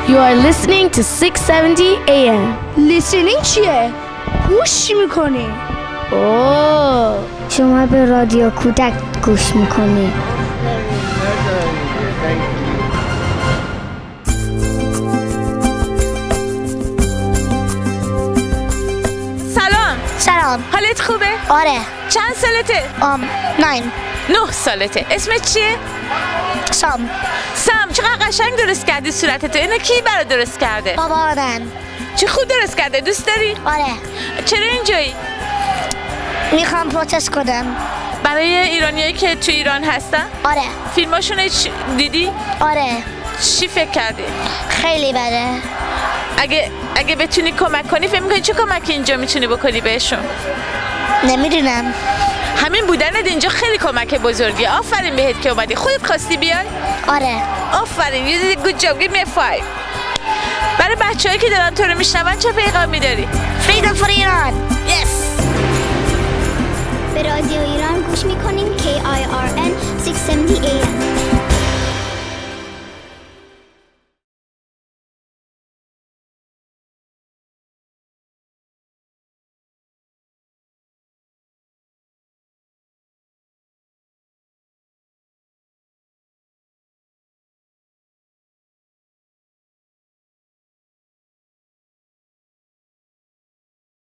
You are listening to 670 AM. listening چیه؟ گوش میکنی. اوه. شما به رادیو کودک گوش میکنی. سلام. حالت خوبه؟ آره. چند سالته؟ 9 سالته. اسمت چیه؟ سام. چقدر قشنگ درست کردی صورتتو. اینو کی برات درست کرده؟ بابام. چه خوب درست کرده. دوست داری؟ آره. چرا اینجایی؟ میخوام پروتست کنم. برای ایرانیایی که تو ایران هستن؟ آره. فیلماشون دیدی؟ آره. چی فکر کردی؟ خیلی بده. اگه بتونی کمک کنی فکر می‌کنی چه کمکی اینجا میتونی بکنی بهشون؟ نمیدونم. همین بودنت اینجا خیلی کمک بزرگی. آفرین بهت که اومدی. خودت خواستی بیای؟ آره. آفرین. You did a good job. Give me a 5. برای بچه‌هایی که دارن تو رو میشنون چه پیغامی داری؟ Freedom for ایران. Yes. به رادیو ایران گوش میکنیم KIRN 670 AM.